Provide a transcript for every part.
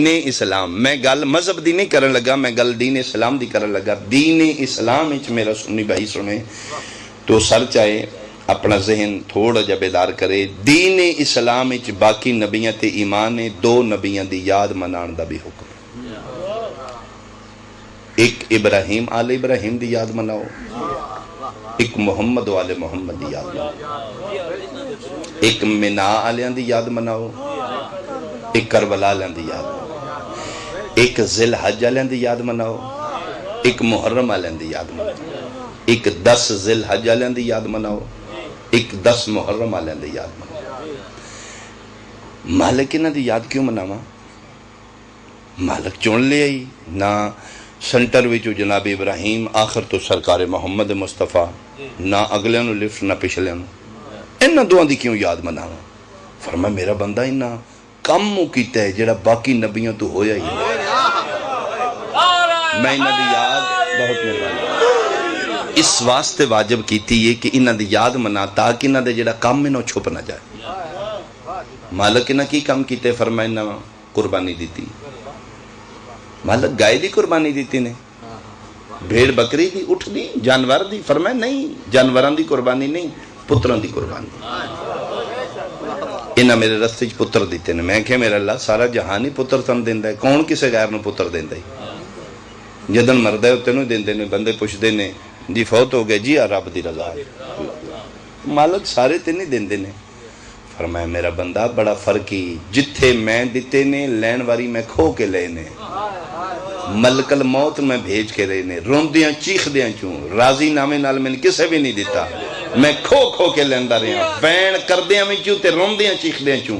دین اسلام میں گل مذہب دی نہیں کرن لگا میں گل دین اسلام دی کرن لگا دین اسلام وچ میرا سنی بھائی سنے تو سر چاہے اپنا ذہن تھوڑا جا بیدار کرے دین اسلام وچ باقی نبیاں تے ایمان ہے دو نبیاں دی یاد منان دا بھی حکم ایک ابراہیم آل ابراہیم دی یاد مناؤ ایک محمد والے محمد دی یاد مناؤ ایک منا آلیاں دی یاد مناؤ ایک کربلا آلیاں دی یاد مناؤ ایک ذی الحج آلیاں دی یاد مناؤ ایک محرم آلیاں دی یاد مناؤ ایک 10 ذی الحج آلیاں دی یاد مناؤ ایک 10 محرم آلیاں دی یاد مناؤ مالک انہاں دی یاد کیوں مناواں مالک چون لے آئی نہ سنٹر وچو جناب ابراہیم آخر تو سرکار محمد مصطفیٰ نہ اگلے نو لفٹ نہ پچھلے نو انہاں دوہاں دی کیوں یاد مناواں فرمایا میرا بندہ انہاں کم کیتا ہے جڑا باقی نبیوں تو ہویا ہی میں انہاں دی یاد بہت مہربانی اس واسطے واجب کیتی ہے کہ انہاں دی یاد منا تاکہ انہاں دے جڑا کام انہوں چھپ نہ جائے مالک انہاں کی کام کیتے فرمایا انہاں قربانی دیتی مالک گائے دی قربانی دیتی نے بھیڑ بکری دی اٹھ دی جانور دی فرمایا نہیں جانوران دی قربانی نہیں پتران دی قربانی انہاں میرے رستے چ پتر دیتے نے میں کہ میرا اللہ سارا جہانی پتر تن دیندہ ہے کون کسے غیر نو پتر دیندہ ہے جدن مردہ ہوتے نو دیندے نے بندے پوچھ دینے جی فوت ہو گئے جی رب دی رضا مالک سارے تے نہیں دیندے نے فرمایا میرا بندہ بڑا فرقی جتھے میں دیتے نے لین واری میں کھو کے لے نے ملک الموت میں بھیج کے رہے نے روندیاں چیخ دیاں چوں راضی نامے نال میں کسے بھی نہیں دیتا میں کھو کے لیندہ رہے ہیں بین کر دیاں میں چوں تے روندیاں چیخ دیاں چوں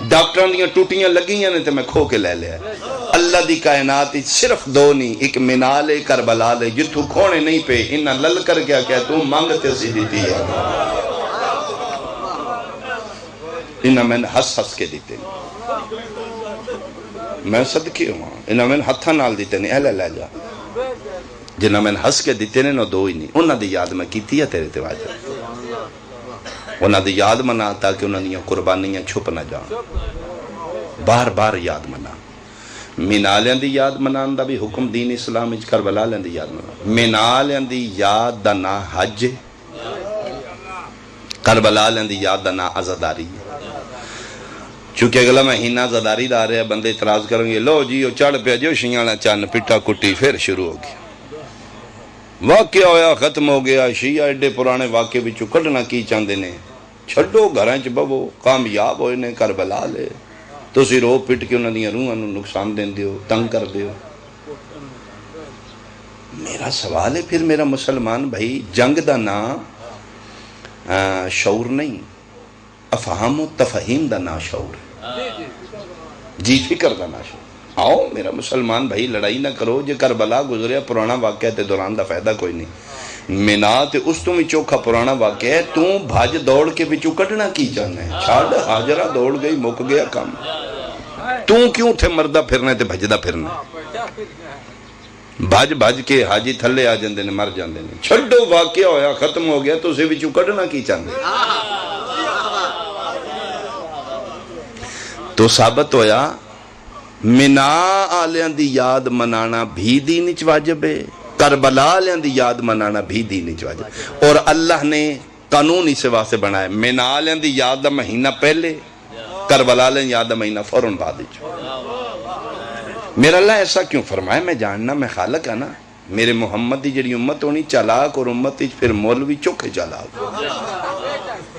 ڈاکٹران دیاں ٹوٹیاں لگیاں نے تے میں کھو کے لے لیا اللہ دی کائنات صرف دو نہیں ایک منال کربلا لے جتھو کھونے نہیں پہ انہاں لل کر گیا کہ تو مانگتے سی دیتی ہے انہاں میں ہس کے دیتے ہیں میں صدقی ہوں انہاں میں ہتھا نال دیتے ہیں اہلے لے جا جنہاں میں ہس کے دیتے ہیں نو دو ہی نہیں انہاں دی یاد میں کیتی ہے تیرے تواجہ انہاں دی یاد منا تاکہ انہاں دی قربانیاں چھپ نہ جان بار بار یاد منا منالیاں دی یاد منان دا بھی حکم دین اسلام اچ کربلا لیاں دی یاد منا منالیاں دی یاد دا نا حج کربلا لیاں دی یاد دا نا عزاداری چونکہ اگلا مہینہ زداری دا رہے بندے اعتراض کریں گے لو جی وہ چڑھ پہ جو شیعہ چان پٹا کٹی پھر شروع ہو گیا واقعہ ہویا ختم ہو گیا شیعہ ایڈے پرانے واقعے بچو کٹنا کی چاندے نے چھڑو گھرانچ ببو کامیاب ہوئے نے کربلا لے تو سی رو پٹ کے انہوں نے روحاں نقصان دین دیو تنگ کر دیو میرا سوال ہے پھر میرا مسلمان بھائی جنگ دا نا شعور نہیں افہام و تفہیم دا نا شعور ہے جی فکر دا نا شعور آؤ میرا مسلمان بھائی لڑائی نہ کرو جے کربلا گزریا پرانا واقعہ تے دوران دا فائدہ کوئی نہیں منا تے اس تو میں چوکھا پرانا واقعہ ہے تو بھاج دوڑ کے بچو کٹنا کی چاہنا ہے چھاڑ حاجرہ دوڑ گئی مک گیا کام تو کیوں تھے مردہ پھرنے تے بھجدہ پھرنے بھاج کے حاجی تھلے آ جاندے نے مر جاندے نے چھڑو واقعہ ہویا ختم ہو گیا تو اسے بچو کٹنا کی چاہنے تو ثابت ہویا منا آلیاں دی یاد منانا بھی دین اچ واجب ہے کربلا آلیاں دی یاد منانا بھی دین اچ واجب اور اللہ نے قانون اسے واسطے بنایا منا آلیاں دی یاد دا مہینہ پہلے کربلا آلیاں یاد دا مہینہ فوراً بعد اچ میرا اللہ ایسا کیوں فرمایا میں جاننا میں خالق ہے نا میرے محمد دی جڑی امت ہونی چالاک اور امت اچ پھر مولوی چوکھے چالاک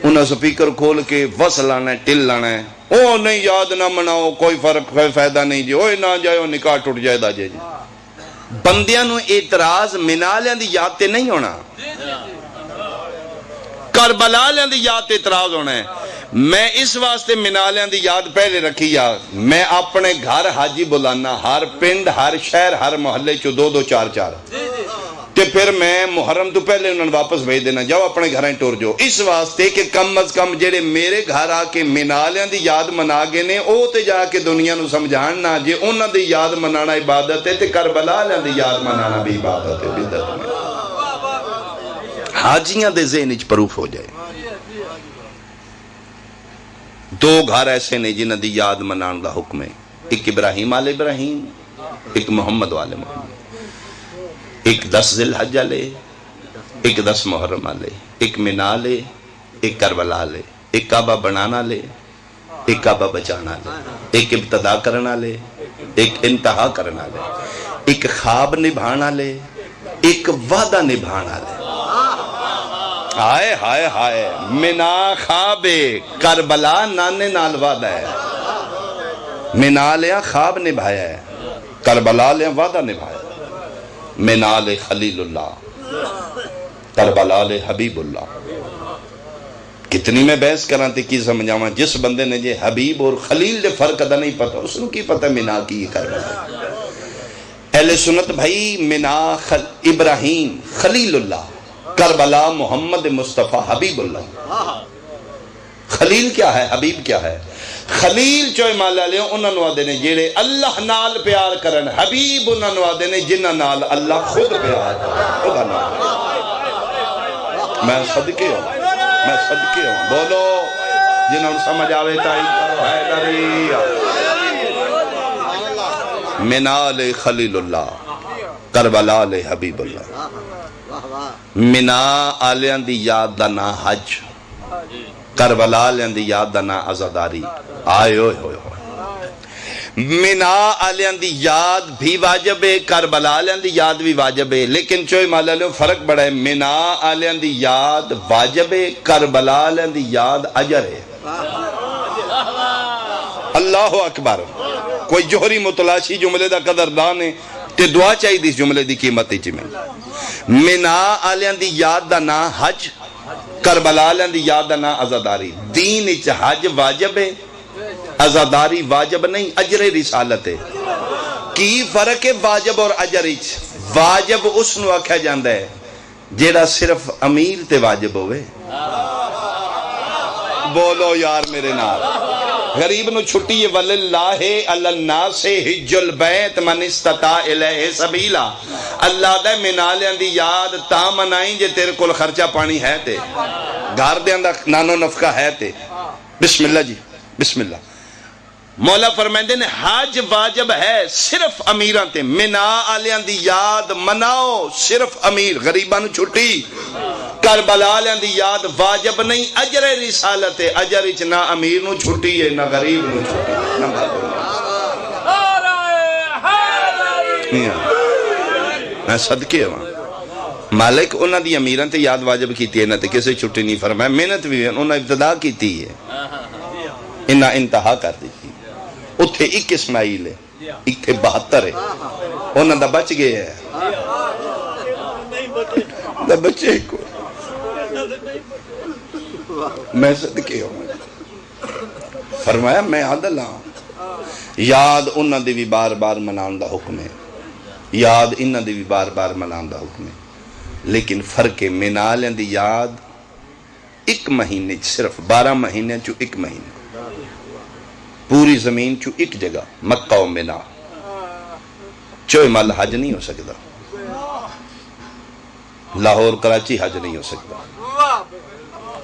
انہاں سپیکر کھول کے وس لانا ہے ٹل لانا ہے او نہیں یاد نہ مناؤ کوئی فرق فائدہ نہیں جی اوہ نہ جائے نکاح ٹوٹ جائے دا جائے جی بندیاں نو اعتراض منالیاں دی یاد تے نہیں ہونا کربلالیاں دی یاد تے اعتراض ہونا ہے میں اس واسطے منالیاں دی یاد پہلے رکھی یا میں اپنے گھر حاجی بلانا ہر پنڈ ہر شہر ہر محلے چو دو دو چار چار تے پھر میں محرم تو پہلے انہوں نے واپس بھیج دینا جاؤ اپنے گھریں ٹور جو اس واسطے کہ کم از کم جڑے میرے گھر آ کے منالیاں دی یاد منا گے نے او تے جا کے دنیا نو سمجھان نہ جے انہاں دی یاد منانا عبادت ہے تے کربلا لیاں دی یاد منانا بھی عبادت ہے بدعت میں حاجیاں دے ذہن وچ پروف ہو جائے دو گھر ایسے نے جنہاں دی یاد منان دا حکم ہے ایک ابراہیم والے ابراہیم، ایک محمد والے محمد، ایک 10 ذی الحج والے، ایک 10 محرم والے، ایک مینا لے، ایک کربلا لے، ایک کعبہ بنانا لے، ایک کعبہ بچانا لے، ایک ابتدا کرنا لے، ایک انتہا کرنا لے، ایک خواب نبھانا لے، ایک وعدہ نبھانا لے۔ ہائے ہائے ہائے، مینا خواب کربلا نانے نال وعدہ ہے، مینا لیا خواب نبھایا ہے، کربلا لیا وعدہ نبھایا ہے، مینا لے خلیل اللہ، کربلا لے حبیب اللہ۔ کتنی میں بحث کرانتے کی سمجھاواں، جس بندے نے جے حبیب اور خلیل دے فرق ادا نہیں پتا، اس نے کی پتا مینا کی کربلا۔ اہل سنت بھائی، مینا ابراہیم خلیل اللہ، کربلا محمد مصطفیٰ حبیب اللہ۔ خلیل کیا ہے، حبیب کیا ہے؟ خلیل چوئے مالا لے انہوں نے آدھے نے جیڑے اللہ نال پیار کرن، حبیب انہوں نے آدھے نے جنہ نال اللہ خود پیار کرن، خدا نال۔ میں صدقے ہوں، میں صدقے ہوں، بولو جنہوں نے سمجھ آوے تائی کرو حیدری۔ مینا لے خلیل اللہ، کربلا لے حبیب اللہ۔ مینا آلیاں دی یاد دا نا حج، کربلا آلیاں دی یاد دا نا عزاداری۔ آئے ہوئے ہوئے ہوئے، مینا آلیاں دی یاد بھی واجب ہے، کربلا آلیاں دی یاد بھی واجب ہے، لیکن چوئے مالا لے فرق بڑا ہے، مینا آلیاں دی یاد واجب ہے، کربلا آلیاں دی یاد اجر ہے۔ اللہ اکبر۔ کوئی جوہری متلاشی جملے دا قدردان ہے تے دعا چاہی دی جملے دی قیمت چی میں۔ مینا آلیاں دی یاد دا نا حج، کربلا آلیاں دی یاد دا نا عزاداری۔ دین اچ حج واجب ہے، عزاداری واجب نہیں، اجر رسالت ہے۔ کی فرق ہے واجب اور اجر اچ؟ واجب اس نو آکھا جاندہ ہے جیڑا صرف امیر تے واجب ہوئے۔ بولو یار میرے نال، غریب نو چھٹی ہے، وَلِلَّهِ عَلَى النَّاسِ حِجُّ الْبَيْتِ مَنِ اسْتَطَاعَ إِلَيْهِ سَبِيلًا۔ اللہ دے منالیاں دی یاد تا منائیں جے تیرے کول خرچہ پانی ہے تے، گھر دے اندر نانو نفقہ ہے تے۔ بسم اللہ جی، بسم اللہ۔ مولا فرمائندے نے حج واجب ہے صرف امیران تے، مینا آلیاں دی یاد مناؤ صرف امیر، غریبان چھٹی۔ کربلا آلیاں دی یاد واجب نہیں، اجر رسالت ہے، اجر اچ نہ امیر نو چھٹی ہے نہ غریب نو چھٹی ہے، نہ میں صدقے ہوں مالک انہاں دی امیران تے یاد واجب کیتی ہے، نہ تے کسے چھٹی نہیں فرمایا، محنت بھی ہے، انہاں ابتدا کیتی ہے، انہاں انتہا کر دیتی۔ اتھے 1 اسماعیل ہے، اتھے 72 ہے، انہاں دا بچ گئے ہے، دا بچے کو میں صدقے ہوں فرمایا میں عدل ہوں۔ یاد انہاں دی بھی بار بار منان دا حکم ہے، یاد انہاں دی بھی بار بار منان دا حکم ہے، لیکن فرق منالیں دی یاد 1 مہینے صرف 12 مہینے چو 1 مہینے، پوری زمین چو 1 جگہ مکہ و مینا، چوئے مال حج نہیں ہو سکتا، لاہور کراچی حج نہیں ہو سکتا۔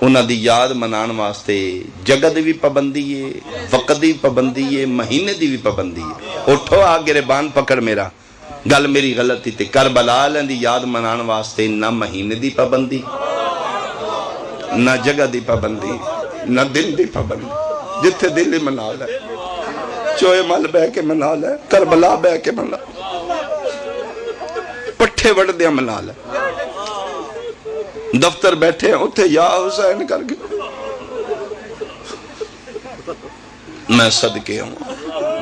انہاں دی یاد منان واسطے جگہ دی بھی پابندی ہے، وقت دی پابندی ہے، مہینے دی بھی پابندی ہے۔ اٹھو آ گریبان پکڑ میرا، گل میری غلطی تے، کربلا آلیاں دی یاد منان واسطے نہ مہینے دی پابندی، نہ جگہ دی پابندی، نہ دن دی پابندی، جتھے دل ہی منا لے، چوئے مل بہ کے منا لے، کربلا بہ کے منا لے، پٹھے وڑ دیا منا لے، دفتر بیٹھے ہیں اتھے یا حسین کر کے۔ میں صدقے ہوں،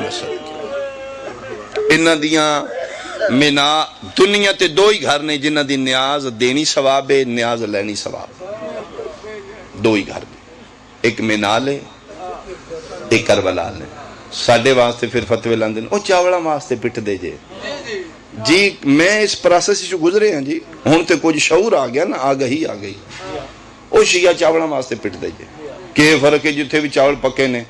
میں صدقے ہوں۔ انہاں دیاں مینا دنیا تے 2 ہی گھر نے جنہاں دی نیاز دینی ثواب ہے، نیاز لینی ثواب، 2 ہی گھر نے، ایک مینا لے ایک کربلا لے۔ ساڑھے واسطے پھر فتوے لاندے او چاوڑا واسطے پٹ دے جے جی، میں اس پروسیس سے گزرے ہیں جی، ہون تے کچھ شعور آ گیا نا، آگہی آ گئی، او شیعہ چاوڑا واسطے پٹ دے جے۔ کہ فرق ہے جتھے بھی چاول پکے نے،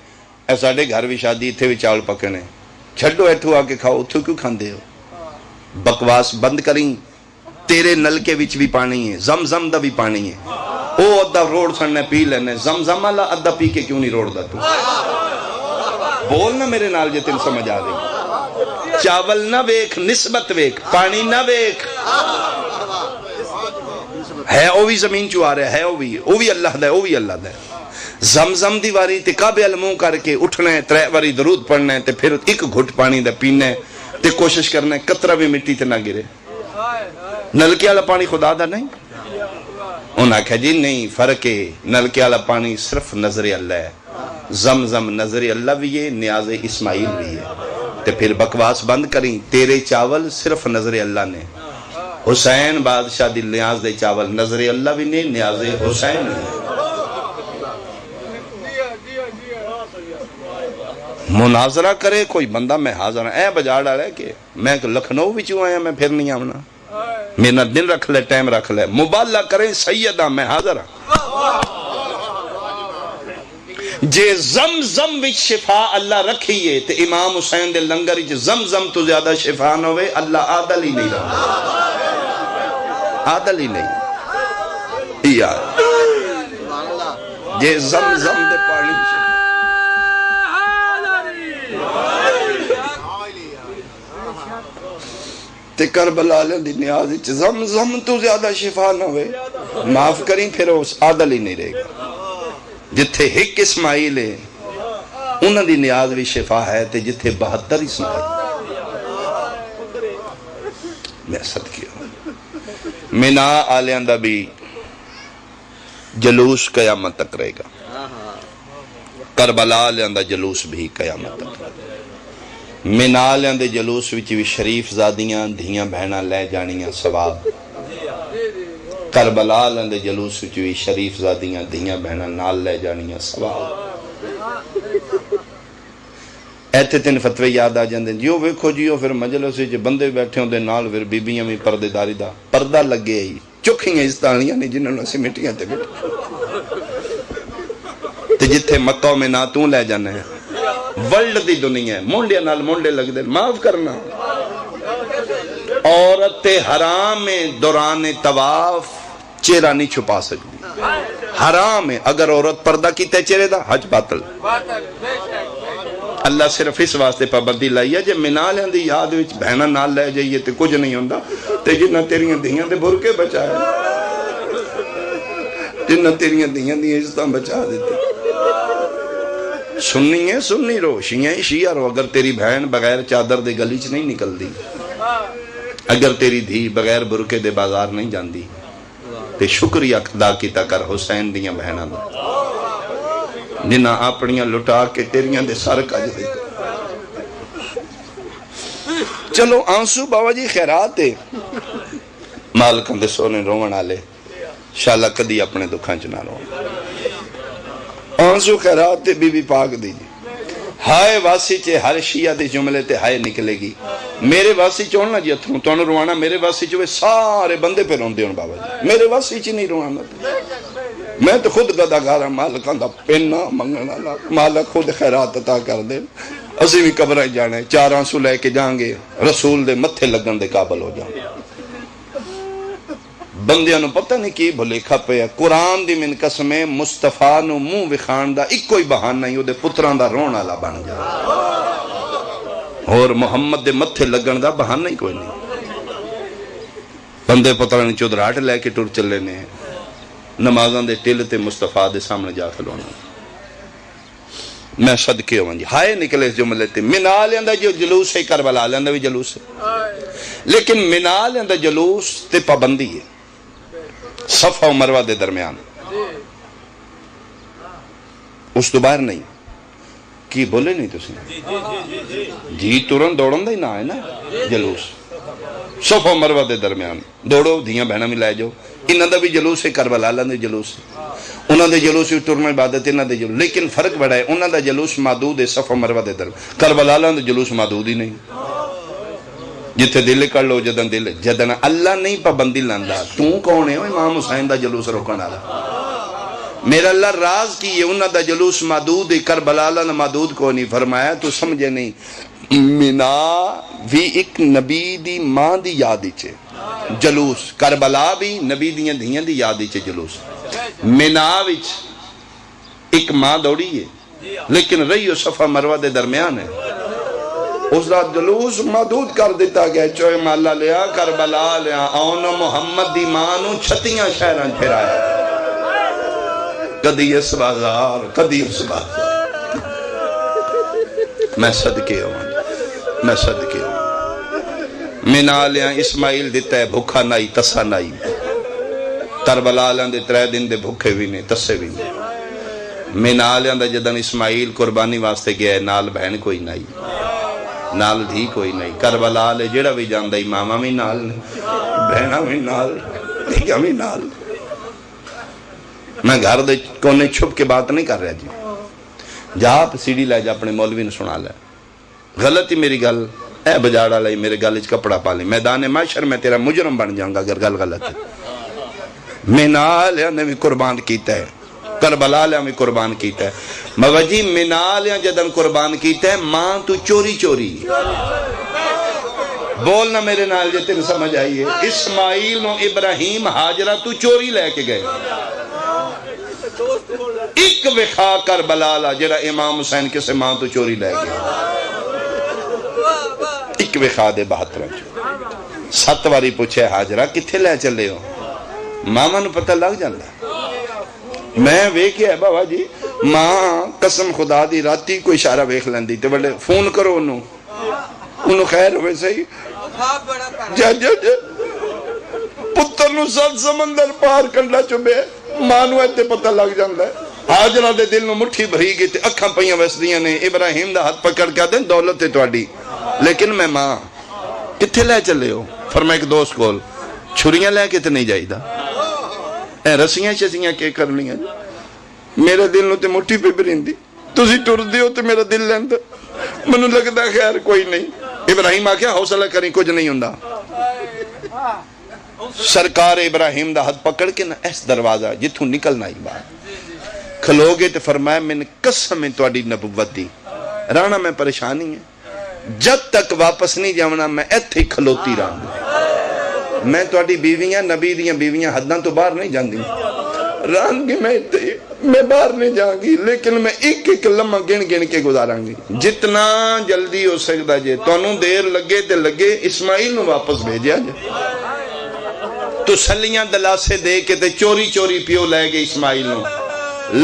اے ساڑھے گھر بھی شادی اتھے بھی چاول پکے نے، چھڑو ایٹھو آ کے کھاؤ، اتھو کیوں کھاندے ہو؟ بکواس بند کریں، تیرے نلکے وچ بھی پانی ہے، زمزم دا بھی پانی ہے، او ادھا روڑ سننے پی لینے، زمزم والا ادھا پی کے کیوں نہیں روڑ دا تو؟ بولنا میرے نال جے تین سمجھ آ رہی. چاول نہ ویکھ، نسبت ویکھ. پانی نہ ویکھ، ہے او بھی زمین چو آ رہا ہے، او بھی اللہ دا ہے، او بھی اللہ دا ہے. زمزم دی واری تے کعبے ال منہ کر کے اٹھنا ہے، 3 واری درود پڑھنا ہے تے پھر ایک گھٹ پانی دا پینا ہے تے کوشش کرنا ہے قطرہ بھی مٹی تے نہ گرے. نلکے والا پانی خدا دا نہیں. انہاں کہا جی نہیں، فرق ہے. نلکے والا پانی صرف نظر اللہ ہے، زمزم نظر اللہ بھی ہے، نیاز اسماعیل بھی ہے. تے پھر بکواس بند کریں. تیرے چاول صرف نظر اللہ نے. حسین بادشاہ دی نیاز دے چاول نظر اللہ بھی نہیں، نیاز حسین بھی. مناظرہ کرے کوئی بندہ، میں حاضر اے بجا ڈالا ہے کہ میں لکھنؤ بچوں آیا، میں پھر نہیں آمنا. میرا دن رکھ لے، ٹائم رکھ لے. مبالغہ کریں سیدہ، میں حاضر ہاں. جے زمزم وچ شفا اللہ رکھیے تے امام حسین دے لنگر وچ زمزم تو زیادہ شفا نہ ہوئے، اللہ عادل ہی نہیں رہا. عادل ہی نہیں یار. جے زمزم دے پانی تے کربلا دی نیاز وچ زمزم تو زیادہ شفا نہ ہوئے، معاف کریں پھر اس عادل ہی نہیں رہے گا. جتھے ایک اسماعیل ہے انہاں دی نیاز بھی شفا ہے تے جتھے 72 اسماعیل. میں صدقے ہوں. مینا آلیاں دا بھی جلوس قیامت تک رہے گا. کربلا آلیاں دا جلوس بھی قیامت تک رہے گا. مینا آلیاں دے جلوس وچ بھی شریف زادیاں دھیاں بہناں لے جانیاں ثواب. کربلا آلیاں دے جلوس وچ بھی شریف زادیاں دھیاں بہناں نال لے جانیاں ثواب. ایتھے تین فتوے یاد آ جاندے جیو ویکھو جیو پھر مجلس وچ بندے بیٹھے ہوندے نال پھر بیبیاں بھی پردے داری دا پردہ لگے ہی چکھیاں استانیاں نہیں جنہاں نوں اسی مٹیاں تے بیٹھے تے جتھے مکہ میں نہ تو لے جانا ہے. ورلڈ دی دنیا ہے، مونڈے نال مونڈے لگ دے. معاف کرنا. عورت حرام ہے دوران طواف چہرہ نہیں چھپا سکتی. حرام ہے. اگر عورت پردہ کیتے چہرے دا حج باطل. اللہ صرف اس واسطے پابندی لائی ہے جے مینا لیاں دی یاد وچ بہنا نال لے جائیے تے کچھ نہیں ہوندا. تے جنہ تیریاں دھیاں دے برکے بچائے، جنہ تیریاں دھیاں دی عزتاں بچا دیتے. سنی ہے سنی رو، شیعہ شیعہ رو. اگر تیری بہن بغیر چادر دے گلی چ نہیں نکل دی، اگر تیری دھی بغیر برکے دے بازار نہیں جاندی تے شکریہ ادا کیتا کر حسین دیاں بہناں دا جنہ اپنیاں لٹا کے تیریاں دے سر کج دے. چلو آنسو بابا جی خیرات ہے، مالکاں دے سونے روون والے شالا کدی اپنے دکھاں چ نہ رون. آنسو خیرات تے بی بی پاک دی جی. ہائے واسی چے ہر شیعہ دے جملے تے ہائے نکلے گی. میرے واسی چون جی اتھروں تو انہوں روانا، میرے واسی چوے سارے بندے پہ روندے ہوں بابا جی. میرے واسی چی نہیں روانا. میں تو خود گداگارا مالکاں دا پیننا منگنا، مالک خود خیرات عطا کر دے. اسی بھی قبریں جانے 4 آنسو لے کے جائیں گے، رسول دے متھے لگن دے قابل ہو جائیں. بندیاں نو پتہ نہیں کی بھلیکھا پیا. قرآن دی من قسمیں مصطفیٰ نو منہ وکھان دا ایک کوئی بہانہ ہی او دے پتراں دا رون والا بن جائے، اور محمد دے متھے لگن دا بہانہ ہی کوئی نہیں. بندے پتراں نے چودراہٹ لے کے ٹر چلے نے، نمازاں دے ٹل تے مصطفیٰ دے سامنے جا کھلونا. میں صدقے ہوں جی. ہائے نکلے اس جملے تے. مینا لیندہ جو جلوس ہے کربلا لیندہ بھی جلوس ہے، لیکن مینا لیندہ جلوس تے پابندی ہے صفا و مروہ دے درمیان. اس تو باہر نہیں. کی بولے نہیں تسی جی تورن دوڑن دا ہی نہ ہے نا جلوس. صفا و مروہ دے درمیان دوڑو، دھیاں بہناں بھی لے جاؤ. انہاں دا بھی جلوس ہے، کربلا دا جلوس ہے. انہاں دے جلوس بھی ٹرنا عبادت انہاں دے جلوس، لیکن فرق بڑا ہے. انہاں دا جلوس محدود ہے صفا و مروہ دے درمیان. کربلا دا جلوس محدود ہی نہیں. جتھے دل کر لو جدن دل جدن اللہ نہیں پابندی لاندا. تو کون ہے امام حسین دا جلوس روکن والا؟ میرا اللہ راز کی ہے. انہاں دا جلوس محدود ہے، کربلا دا محدود کو نہیں فرمایا. تو سمجھے نہیں. مینا بھی ایک نبی دی ماں دی یاد وچ جلوس، کربلا بھی نبی دیاں دھیاں دی یاد وچ جلوس. مینا وچ ایک ماں دوڑی ہے لیکن رہی وہ صفا مروہ دے درمیان ہے. اس دا جلوس محدود کر دیتا گیا. چوئے مالا لیا کربلا لیا آؤنا محمد دی مانو چھتیاں شہران پھرایا. کدی اس بازار کدی اس بازار. میں صدقے ہوں میں صدقے ہوں. مینا لیا اسماعیل دیتا ہے بھوکا نائی تسا نائی. کربلا لیا دے 3 دن دے بھوکے بھی نہیں تسے بھی نہیں. مینا لیا دا جدن اسماعیل قربانی واسطے گیا ہے نال بہن کوئی نائی نال دھی کوئی نہیں. کربلا لے جڑا بھی جاندہ امامہ بھی نال بہنہ بھی نال دھیگا بھی نال. میں گھر دے کونے چھپ کے بات نہیں کر رہا جی. جا آپ سیڑھی لے جا اپنے مولوی نے سنا لے. غلطی میری گل اے بجاڑا لئی میرے گل اچ کپڑا پا لیں. میدان معاشر میں تیرا مجرم بن جاؤں گا اگر گل غلط ہے. مینا لیا نے بھی قربان کیتا ہے کربلا لیا بھی قربان کیتا ہے. موجی مینا لیا جدن قربان کیتا ہے ماں تو چوری چوری بولنا میرے نال جے تین سمجھ آئیے. اسماعیل نو ابراہیم حاجرہ تو چوری لے کے گئے. ایک وخا کربلا لا جڑا امام حسین کسے ماں تو چوری لے گئے. ایک وخا دے 72 7 واری پوچھے حاجرہ کتھے لے چلے ہو. ماما نو پتہ لگ جاندہ. میں ویکھیا ہے بابا جی ماں قسم خدا دی راتی کوئی اشارہ ویکھ لیندی تے بڑے فون کرو انہوں خیر ہوئے صحیح جا پتر نو 7 سمندر پار کنڈا چبے ماں نو ایتے پتہ لگ جاندہ ہے. حاجرہ دے دل نو مٹھی بھری گئی تے اکھاں پئیاں ویسدیاں نے. ابراہیم دا ہاتھ پکڑ کے دیں دولت ہے تواڈی لیکن میں ماں کتھے لے چلے ہو. فرمایا ایک دوست کول چھریاں لے کے تے نہیں جائی دا اے رسیاں شسیاں کے کرنی ہیں. میرے دل نو تے مٹھی پہ برین دی تُسی ٹر دیو تے میرا دل لیندہ منو لگتا خیر کوئی نہیں. ابراہیم آکھیا حوصلہ کریں کچھ نہیں ہوندہ. سرکار ابراہیم دا ہاتھ پکڑ کے نا اس دروازہ جتھوں نکلنا ہی بات کھلو گے تے فرمایا میں نے قسم میں تواڈی نبوت دی رانا میں پریشانی ہے جب تک واپس نہیں جاونا میں ایتھے کھلوتی رہا. میں تواڈی بیویاں نبی دیاں بیویاں حداں تو باہر نہیں جاندی رہن گی. میں باہر نہیں جاؤں گی لیکن میں ایک ایک لمحہ گن کے گزاراں گی. جتنا جلدی ہو سکتا جے تانوں دیر لگے تے لگے اسماعیل نو واپس بھیجیا جے. تو سلیاں دلاسے دے کے تے چوری چوری پیو لے گئے اسماعیل نو.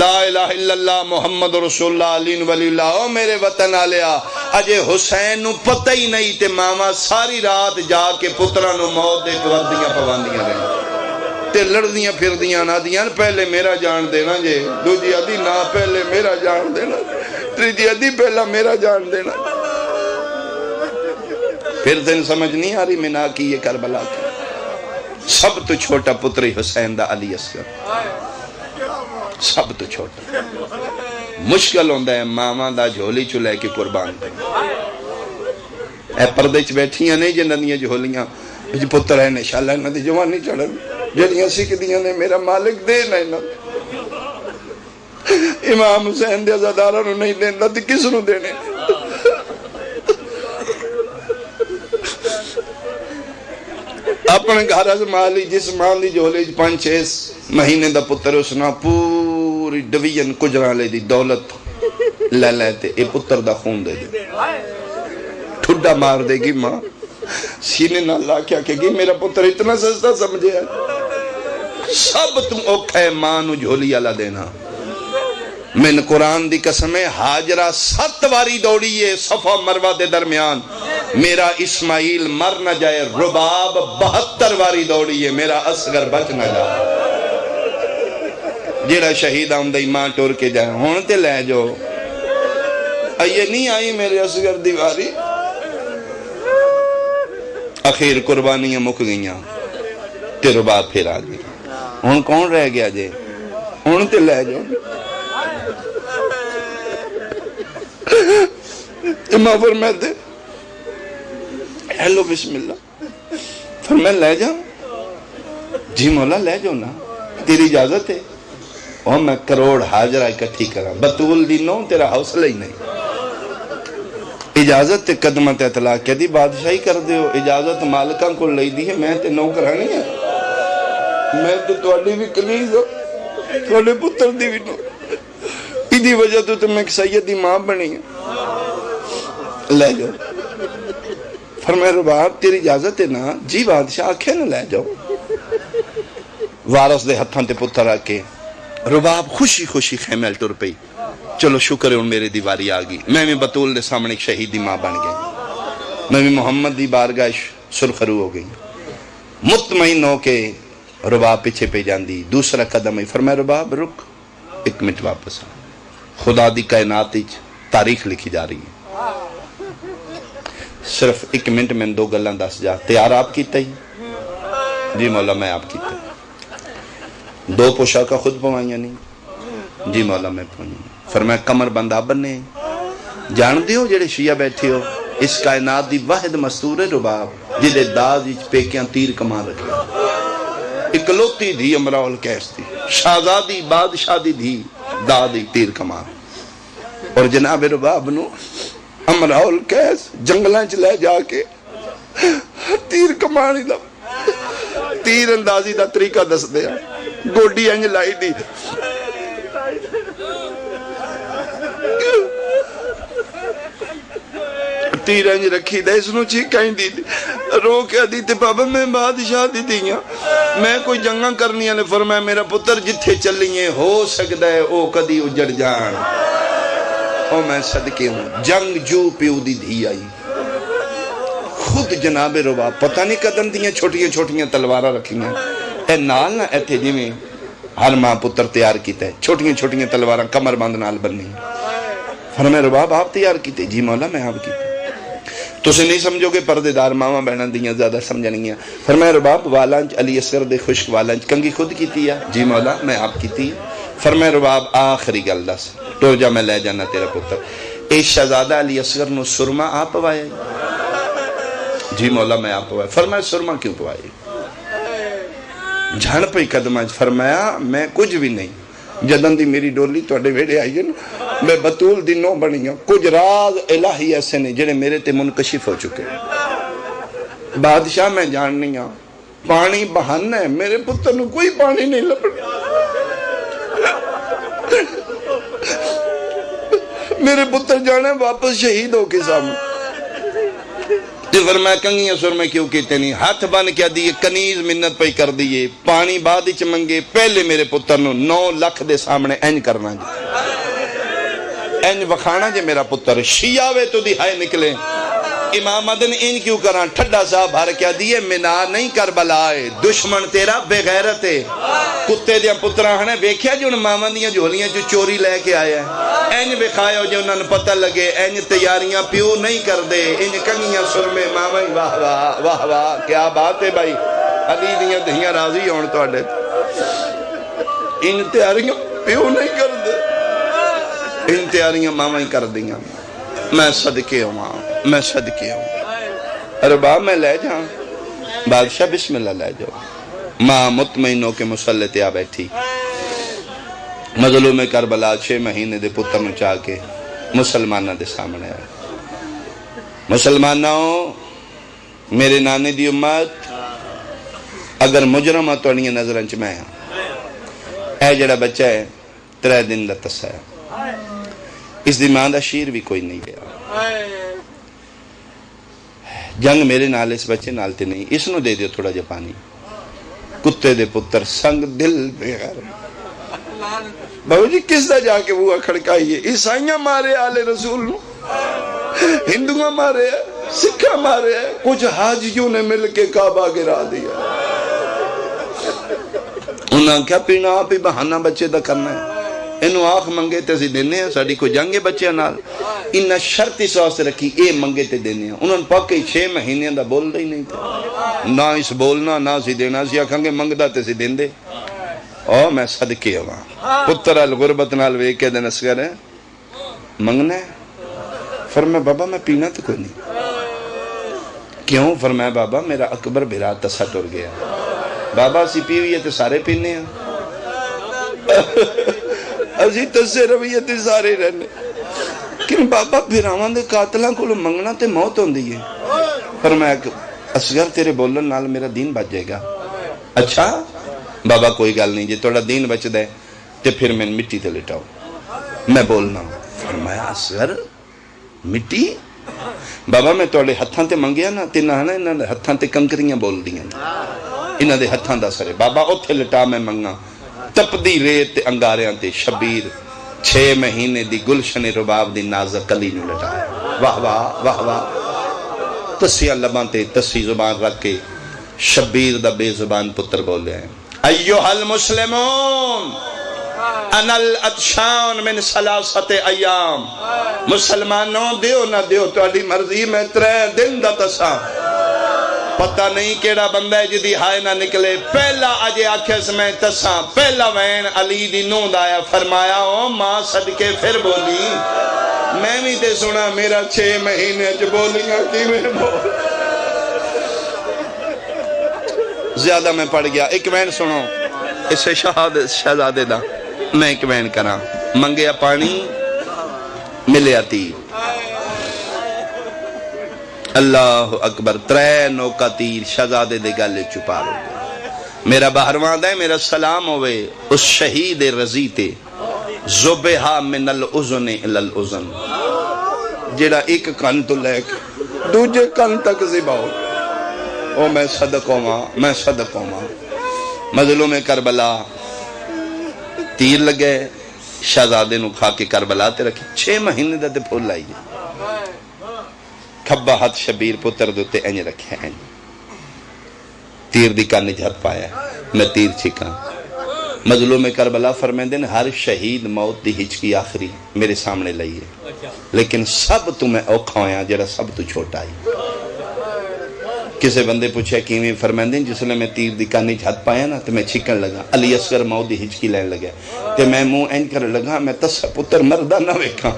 لا الہ الا اللہ محمد رسول اللہ علی ولی اللہ. او میرے وطن آلیا اجے حسین نو پتہ ہی نہیں تے ماما ساری رات جا کے پترہ نو موت دے وردیاں پواندیاں رہے تے لڑدیاں پھر دیاں نا دیاں پہلے میرا جان دینا جے. دوجی ادھی نا پہلے میرا جان دینا. تریجی ادھی پہلا میرا جان دینا. پھر دن سمجھ نہیں آ رہی مینا کی یہ کربلا کی. سب تو چھوٹا پتری حسین دا علی اصغر سب تو چھوٹا. مشکل ہوندہ ہے ماما دا جھولی چو لے کے قربان دے. اے پردے چ بیٹھیاں نہیں جنہاں جھولیاں جی پتر ہے انشاءاللہ انہاں دی جوانی چڑھن جڑیاں سکھ دیاں نے میرا مالک دے نہ امام حسین دے عزاداراں نو نہیں دیندا تے کس نو دینے. اپنے گھر از مالی جس مالی جھولی 5-6 مہینے دا پتر اس نا پوری ڈویژن کجرا لے دی دولت لے لیتے. اے پتر دا خون دے دے ٹھڈا مار دے گی ماں سینے نہ لا کیا کہ گی میرا پتر اتنا سستا سمجھے ہے. سب تم اوکھا ہے ماں نو جھولی اللہ دینا. من قرآن دی قسم ہے حاجرہ 7 واری دوڑی ہے صفا مروہ دے درمیان میرا اسماعیل مر نہ جائے. رباب 72 واری دوڑی ہے میرا اصغر بچ نہ جائے. جیڑا شہید آمدہ ماں ٹور کے جائے ہون تے لے جو یہ نہیں آئی میرے اصغر دیواری. اخیر قربانیاں مک گئیاں تے رباب پھر آ گئی. ہون کون رہ گیا جے ہون تے لے جو. امام فرماتے ہیلو بسم اللہ فرمایا لے جاؤں. جی مولا لے جاؤ نا تیری اجازت ہے. اور میں کروڑ حاجرہ اکٹھی کرا بطول دی نو تیرا حوصلہ ہی نہیں. اجازت تے قدمہ تے اطلاع کیا دی بادشاہی کر دیو. اجازت مالکاں کو لئی دی ہے میں تے نو کرانی ہے. میں تے تواڈی بھی کلیز ہو تواڈے پتر دی بھی نو. دی وجہ تو میں ایک سیدی ماں بنی ہوں، لے جاؤ۔ فرمایا رباب تیری اجازت ہے نا؟ جی بادشاہ آکھے نا لے جاؤ۔ وارث دے ہتھاں تے پتر آ کے رباب خوشی خوشی خیمے ٹر پئی، چلو شکر ہے ہن میری دیواری آ گئی، میں بھی بطول دے سامنے ایک شہیدی ماں بن گئی، میں بھی محمد دی بارگاہ سرخرو ہو گئی۔ مطمئن ہو کے رباب پیچھے پہ جاندی، دوسرا قدم ہے۔ فرمایا رباب رک، ایک منٹ واپس آ، خدا دی کائنات وچ تاریخ لکھی جا رہی ہے، صرف ایک منٹ میں دو گلاں دس جا، تیار آپ کیتا ہی؟ جی مولا میں آپ کیتا، دو پوشاکا خود پوائیاں نہیں؟ جی مولا میں پوائیاں۔ فرمایا کمر بند آپ بننے ہیں؟ جان دیو جڑے شیعہ بیٹھے ہو، اس کائنات دی واحد مستور ہے رباب جدے داز وچ پیکیاں تیر کمان رکھے، اکلوتی دھی امراء القیس دی، شہزادی بادشاہ دی دھی دادی تیر کمان، اور جناب رباب نو امراء القیس جنگلاں چ لے جا کے تیر کمانی دا تیر اندازی دا طریقہ دس دیا، گوڈی انج لائی دی، تیر انج رکھی دے، اس نو چیکائیں دی رو کے دی تے بابا میں بادشاہ دی دیاں، میں کوئی جنگاں کرنی ہے۔ فرمایا میرا پتر جتھے چلیے ہو سکتا ہے او کدی اجڑ جان، او میں صدقے ہوں جنگ جو پیو دی دھی آئی، خود جناب رباب پتہ نہیں قدم دیاں چھوٹیاں چھوٹیاں تلوارہ رکھیاں، اے نال نہ ایتھے جی میں ہر ماں پتر تیار کیتا ہے، چھوٹیاں چھوٹیاں تلوارہ کمر بند نال بننی۔ فرمایا رباب آپ تیار کیتے؟ جی مولا میں آپ کیتے۔ تو سے نہیں سمجھو گے پردے دار ماما بہناں دیاں زیادہ سمجھنگیاں۔ فرمایا رباب والانچ علی اصغر دے خشک والانچ کنگی خود کیتی ہے؟ جی مولا میں آپ کیتی ہے۔ فرمایا رباب آخری گل دس، ٹور جا میں لے جانا تیرا پتر، اے شہزادہ علی اصغر نو سرما آپ پوایا؟ جی مولا میں آپ پوایا۔ فرمایا سرما کیوں پوایا؟ جھڑ پئی قدمہ، فرمایا میں کچھ بھی نہیں، جدن دی میری ڈولی توڑے ویڑے آئی ہے نا، میں بطول دی نو بنی ہوں، کچھ راز الہی ایسے نہیں جنہیں میرے تے منکشف ہو چکے، بادشاہ میں جاننی ہوں پانی بہانا ہے، میرے پتر نو کوئی پانی نہیں لپڑا، میرے پتر جانے واپس شہید ہو کے سامنے۔ فرمایا کنگیاں سر میں کیوں کیتے نہیں؟ ہاتھ بن کیا دیئے، کنیز منت پہ کر دیئے، پانی بعد ہی چمنگے، پہلے میرے پتر نو 9 لاکھ دے سامنے اینج کرنا جی، اینج وکھانا جی میرا پتر شیعہ وے تو دہائے نکلے، امام مدن اینج کیوں کران؟ ٹھڈا صاحب بھر کیا دیئے، منا نہیں کربلا ہے، دشمن تیرا بے غیرت ہے، کتے دیاں پترہ ہنے بیکھیا جو ان مامان دیاں جھولیاں جو چوری لے کے آیا ہے، اینج بکھایا جو انہوں نے پتہ لگے، اینج تیاریاں پیو نہیں کر دے، اینج کنگیاں سر میں ماما ہی واہ واہ واہ واہ، کیا بات ہے بھائی، علی دیاں دہیاں راضی ہون تو اڈے، اینج تیاریاں پیو نہیں کر دے، اینج تیاریاں ماما ہی کر دیاں، میں صدقے ہوں، میں صدقے ہوں، رباب میں لے جاؤں، بادشاہ بسم اللہ لے جاؤ۔ ماں مطمئنوں کے مسلط آ بیٹھی، مظلوم کربلا 6 مہینے دے پتر نو چاہ کے مسلمانہ دے سامنے آئے۔ مسلمانوں میرے نانے دی امت اگر مجرمہ توڑیاں نظرانچ میں ہیں، اے جڑا بچہ ہے 3 دن لتسا ہے، اس دی ماں دا شیر بھی کوئی نہیں گیا، جنگ میرے نال اس بچے نالتے نہیں، اس نو دے دیو تھوڑا جا پانی، کتے دے پتر سنگ دل بے غیر، بابا جی کس دا جا کے وہ کھڑکائیے، عیسائیاں مارے آل رسول نو، ہندوؤں مارے ہے، سکھا مارے ہے، کچھ حاجیوں نے مل کے کعبہ گرا دیا، انہاں کیا پینا آپ ہی بہانہ بچے دا کرنا ہے، انہوں آنکھ منگے تے سی دینے ہیں، ساڑی کو جنگے بچے نال، انہاں شرطی سواس رکھی اے منگے تے دینے ہیں، انہوں نے پاکے 6 مہینے دا بول دے ہی نہیں تھا، نہ اس بولنا نہ سی دینا، سی آکھانگے منگدہ تے سی دین دے، او میں صدقے ہوا، پتر الغربت نال وے کے دن اسگر ہے، منگنا ہے، فرمایا بابا میں پینا تو کوئی نہیں، کیوں؟ فرمایا بابا میرا اکبر بھرا تسا ٹر گیا، بابا سی پی ہوئی ہے تو سارے پینے ہیں، اسی تسے رویت سارے رہنے، لیکن بابا بھراوان دے قاتلان کو منگنا تے موت ہوں دی ہے، فرمایا اصغر تیرے بولن نال میرا دین بچ جائے گا، اچھا بابا کوئی گل نہیں جی توڑا دین بچ دے تے پھر میں مٹی تے لٹاؤ، میں بولنا. فرمایا اصغر مٹی بابا میں تواڈے ہتھاں تے منگیا نا تے نہ انہاں دے ہتھاں تے کنکریاں بول دیاں انہاں دے ہتھاں دا سر بابا اوتھے لٹا میں منگا تپدی ریت تے انگاریاں تے شبیر 6 مہینے دی گلشن رباب دی نازک کلی نو لٹایا. واہ واہ واہ واہ. تسیاں لباں تے تسی زبان رکھ کے شبیر دا بے زبان پتر بولیا ہے ایھا المسلمون انا الاتشان من ثلاثت ایام. مسلمانوں دیو نہ دیو تواڈی مرضی میں 3 دن دا تساں. پتہ نہیں کیڑا بندہ ہے جدی ہائے نہ نکلے. پہلا اجے آکھس میں تساں پہلا وین علی دی نوں دا آیا. فرمایا او ماں صدقے پھر بولی میں بھی تے سنا میرا 6 مہینے چ بولیاں کیویں بول. زیادہ میں پڑھ گیا. ایک وین سنو اسے شہزادے دا میں ایک وین کراں. منگیا پانی ملیا تیر. اللہ اکبر. 3 نوکا تیر شہزادے دے گلے چھپا لو. میرا باہرواں ہے میرا سلام ہوئے اس شہید رضی تے ذبحہ من الاذن الی الاذن جیڑا ایک کن تو لے کے دوجے کن تک ذبح ہو. او میں صدق ہواں میں صدق ہواں. مظلوم کربلا تیر لگے شہزادے نو کھا کے کربلا تے رکھی. 6 مہینے دا تے پھول آئی کھبا ہاتھ شبیر پتر دوتے اینج رکھے ہیں. تیر دی کان جھت پایا میں تیر چھکاں. مظلوم کربلا فرمیندے نے ہر شہید موت دی ہچکی آخری میرے سامنے لئیے لیکن سب تمہیں اوکھا ہویا جڑا سب تو چھوٹا ہی. کسے بندے پوچھے کیویں؟ فرمیندے جس لئے میں تیر دی کانی جھت پایا نا تو میں چھکن لگا. علی اصغر موت دی ہچکی لین لگا تے میں منہ اینج کر لگا میں تسا پتر مردہ نہ ویکھاں.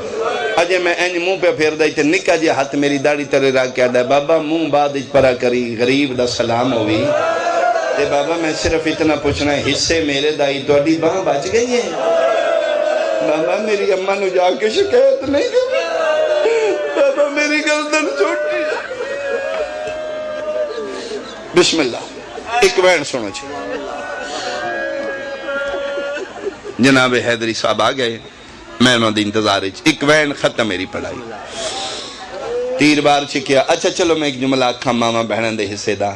اجے میں اینج منہ پہ پھیر دائی تے نکا جے ہاتھ میری داڑھی ترے راک کے آدھا بابا منہ بعد اج پرا کری غریب دا سلام ہوئی. تے بابا میں صرف اتنا پوچھنا ہے حصے میرے دائی توڑی باں بچ گئی ہے؟ بابا میری اماں نو جا کے شکایت نہیں کر. بابا میری گردن چھوٹی. بسم اللہ. ایک وین سنو چھے. جناب حیدری صاحب آ گئے میں انہوں دی انتظار ہے. ایک وین ختم میری پڑھائی. تیر بار چھکیا. اچھا چلو میں ایک جملہ آکھاں ماما بہنن دے حصے دا.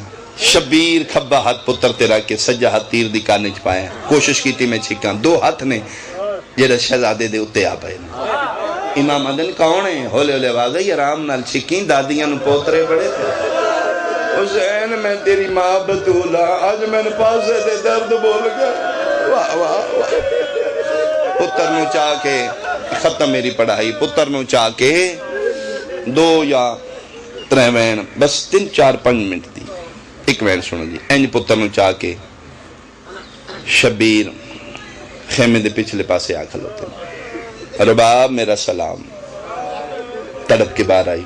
شبیر کھبا ہاتھ پتر تیرا کے سجا ہاتھ تیر دی کانے چ پایا. کوشش کی تھی میں چھکاں. 2 ہاتھ نے جیڑا شہزادے دے اتے آ پائے. امام عدن کون ہے؟ ہولے ہولے آواز ہے آرام نال چھکیں. دادیاں نو پوترے بڑے تھے. حسین میں تیری ماں بطولہ آج میں نے پاسے دے درد بول گیا. واہ واہ واہ. پتر نو چاہ کے ختم میری پڑھائی. پتر نو چاہ کے 2 یا 3 وین بس 3 4 5 منٹ دی. ایک وین سنو جی. اینج پتر نو چاہ کے شبیر خیمے دے پچھلے پاسے آ کھلوتے ہیں. رباب میرا سلام. تڑپ کے باہر آئی.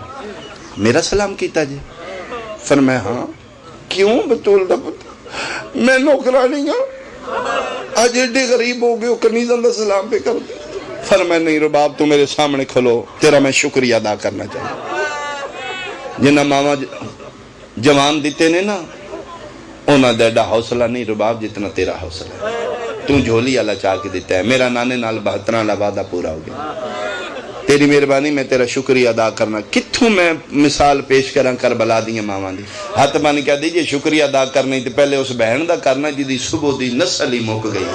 میرا سلام کیتا جی؟ فرمایا ہاں. کیوں بطول دا پتر میں نوکرانی ہوں آج ایڈے غریب ہو گئے کنیزن دا سلام پہ کر دے. فرمایا نہیں رباب تو میرے سامنے کھلو تیرا میں شکریہ ادا کرنا چاہیے. جنہ ماما جوان دیتے نے نا انہاں دیڑا حوصلہ نہیں رباب جتنا تیرا حوصلہ ہے. تو جھولی اللہ چاہ کے دیتا ہے. میرا نانے نال 72 وعدہ پورا ہو گیا. تیری مہربانی میں تیرا شکریہ ادا کرنا. کتھوں میں مثال پیش کراں کربلا دیاں ماواں دی. ہاتھ بن کے دیجئے شکریہ ادا کرنے تے پہلے اس بہن دا کرنا جدی صبح دی نسل ہی مک گئی.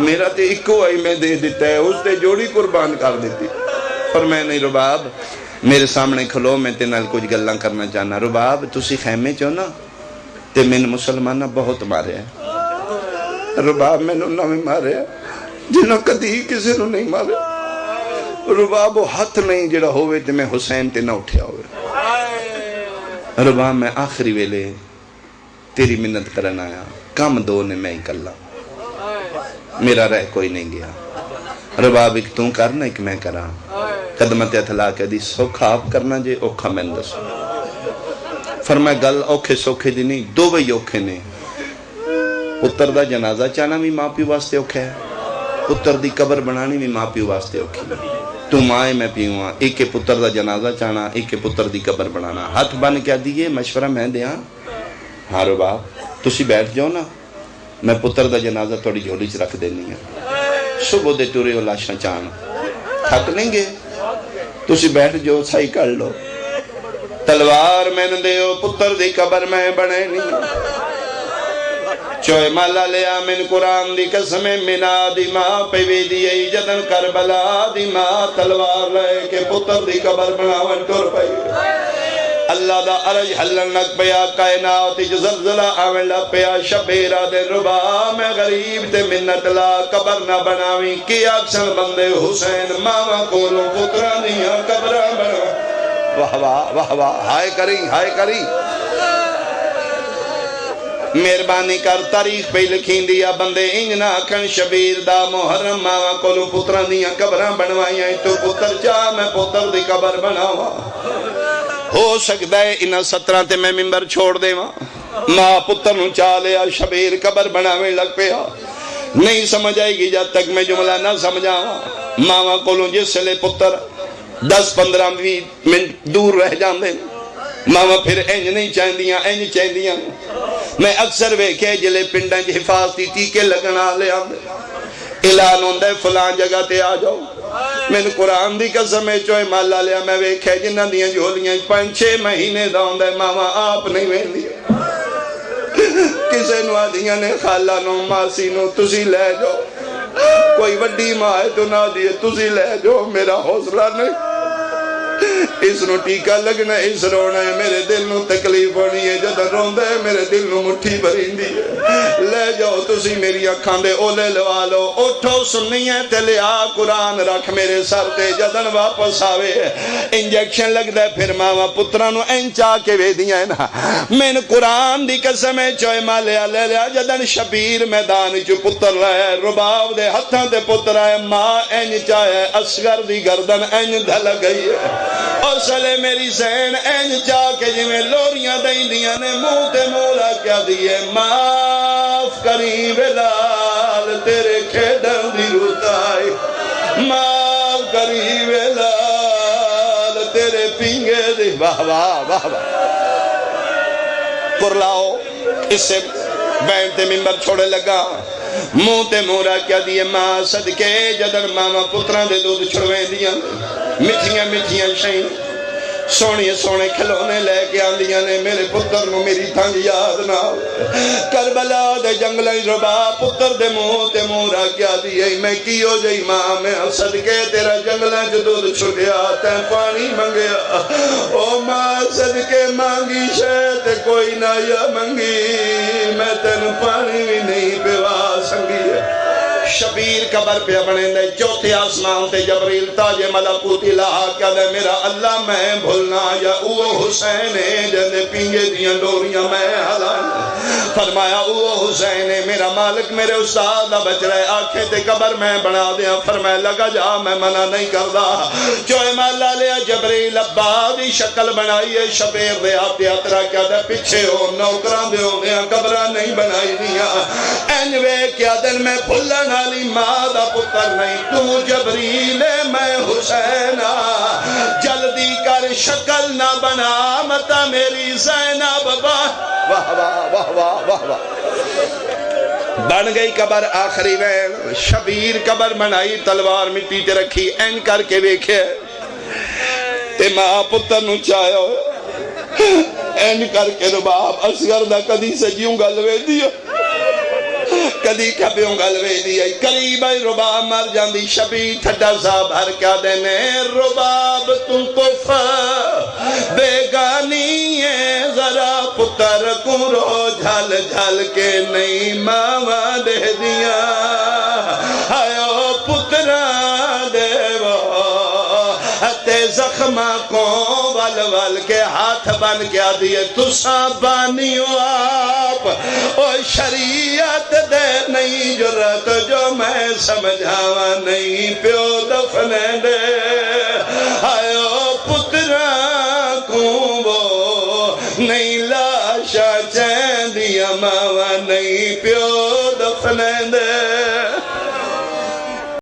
میرا تے اکو آئی میں دے دیتا ہے اس تے جوڑی قربان کر دیتی. پر میں نہیں رباب میرے سامنے کھلو میں تے نال کچھ گلاں کرنا چاہنا. رباب تسی خیمے چو نا تے میں مسلمانہ بہت مارے ہیں. رباب میں نہ میں مارے ہیں جنہوں کدی کسی نو نہیں مارے. رباب وہ ہاتھ نہیں جڑا ہوئے تے میں حسین تے نہ اٹھیا ہوئے. رباب میں آخری ویلے تیری منت کرنا آیا. کام 2 نے میں ہی کلا میرا رہ کوئی نہیں گیا. رباب ایک تو کرنا ایک میں کرا. قدمت اتلا کہ دی سوکھا آپ کرنا جے اوکھا میں دسو. فرمایا گل اوکھے سوکھے دی نہیں 2 بھئی اوکھے نے. پتر دا جنازہ چانا بھی ماں پیو واسطے اوکھے ہے. پتر دی قبر بنانی بھی ماں پیو واسطے اوکھی. تو مائے میں پیوہاں. ایک کے پتر دا جنازہ چانا ایک کے پتر دی قبر بنانا. ہاتھ بن کیا دیئے مشورہ میں دیاں. ہاں رباب تسی بیٹھ جاؤ نا میں پتر دا جنازہ توڑی جھولی چ رکھ دینی ہے. صبح دے ٹورے ہو لاشاں چان تھک نہیں گے تسی بیٹھ جو سائی کر لو تلوار میں دیو پتر دی قبر میں بنے نہیں چوئے مالا لیا من قرآن دی قسم منا دی ماں پیوی دی ای جدن کربلا دی ماں تلوار لے کے پتر دی قبر بناون ٹور پئی اللہ دا عرج حلن لگ پیا کائناتی جو زلزلہ آمن لگ پیا شبیرہ دے ربا میں غریب تے منت لا قبر نہ بناویں کی اکثر بندے حسین ماما کولوں پترانیاں قبرہ بناویں واہ واہ واہ واہ ہائے کری مہربانی کر تاریخ پہ لکھیں دیا بندے انجنا کھن شبیر دا محرم ماما کولوں پترانیاں قبرہ بنوائیاں تو پتر چاہ میں پتر دی قبر بناوا ہو سکتا ہے انہا 17 تے میں ممبر چھوڑ دے ماں پتر نو چاہ لیا شبیر قبر بناویں لگ پیا نہیں سمجھ آئے گی جب تک میں جملہ نہ سمجھاوا ماما کولوں جس لے پتر 10-15 منٹ دور رہ جان دے ماما پھر انج نہیں چاہندیاں میں اکثر ویکھے جلے پنڈاں جی حفاظتی ٹیکے لگنا لے آندے اعلان ہوندے فلان جگہ تے آ جاؤ میں قرآن دی قسم چوئے مالا لیا میں ویکھے جنہ دیاں جھولیاں 5-6 مہینے دا ہوندے ماما آپ نہیں ویندی کسے نو آدیاں نے خالہ نو ماسی نو تسی لے جاؤ کوئی وڈی ماں ہے تو نہ دیئے تسی لے جاؤ میرا حوصلہ نہیں اس نو ٹیکہ لگنا اس رونا ہے میرے دل نو تکلیف ہونی ہے جدہ روندہ ہے میرے دل نو مٹھی بھریندی ہے لے جاؤ تسی میری اکھان دے اولے لوا لو اٹھو سننی ہے تے لیا قرآن رکھ میرے سر تے جدن واپس آوے انجیکشن لگ دے پھر ماما پترانو انچا کے وے دیا ہے نا میں قرآن دی قسم چوئے مالیا لے لیا جدن شبیر میدان چو پتر رہے رباب دے ہتھاں دے پتر آئے ماں انچا ہے اسگر دی گردن انچ دھل گئی ہے اور سلے میری سین این چاہ کے جی میں لوریاں دیں دیا نے منہ تے مولا کیا دیئے معاف کری ویلال تیرے کھیڑن دی روتائی معاف کری ویلال تیرے پینگے دی واہ واہ واہ پر لاؤ اس سے بین تے ممبر چھوڑے لگا منہ تے مورا کیا دیئے ماں صدقے جدن ماما پتران دے دودھ چھڑویں دیا مٹھیاں شہیں سونے کھلونے لے کے آندیاں نے میرے پتر نو میری تھنگ یاد نہ کربلا دے جنگلیں ربا پتر دے منہ تے مورا کیا دیئے میں کیو جئی ماں میں صدقے تیرا جنگلیں جو دودھ چھڑیا تے پانی منگیا او ماں صدقے مانگی شے کوئی نہ یا منگی میں تین پانی بھی نہیں پیوا سنگی شبیر قبر پہ بنے دے چوتھے آسمان تے جبریل تاج ملکوت الہا کیا دے میرا اللہ میں بھولنا یا اوہ حسین جن پینگے دیاں ڈوریاں میں حلان فرمایا اوہ حسین میرا مالک میرے استاد بچ رہے آنکھیں تے قبر میں بنا دیا فرمایا لگا جا میں منع نہیں کردہ چوئے مالا لیا جبریل عبادی شکل بنائیے شبیر دے آتے اترا کیا دے پچھے ہو نوکران دے ہونے قبرہ نہیں بنائی دیا اینوے کیا دن میں بھولنا علی مادہ پتر نہیں تو جبریل میں حسینہ جلدی کر شکل نہ بنا متا میری زینب واہ واہ واہ واہ واہ واہ بن گئی قبر آخری وین شبیر قبر بنائی تلوار مٹی تے رکھی این کر کے ویکھے تے ماں پتر نو چاہو این کر کے رباب اصغر دا کدی سجیوں گلوے دیا کدی کھپیوں گلوے دیا قریب رباب مر جاندی شبی تھڑا صاحب ہر کیا دینے رباب تم کف بیگانی ہے ذرا پتر کو رو جھل جھل کے نہیں ماما دے دیا آئیو پترہ دے وہ تے زخمہ کو ول ول کے ہاتھ بن کیا دیئے تساں بانیو آپ او شریعت دے نہیں جرت جو میں سمجھاوا نہیں پیو دفنے دے آئیو پترہ کو وہ نہیں لاشا چین دیا ماوا نہیں پیو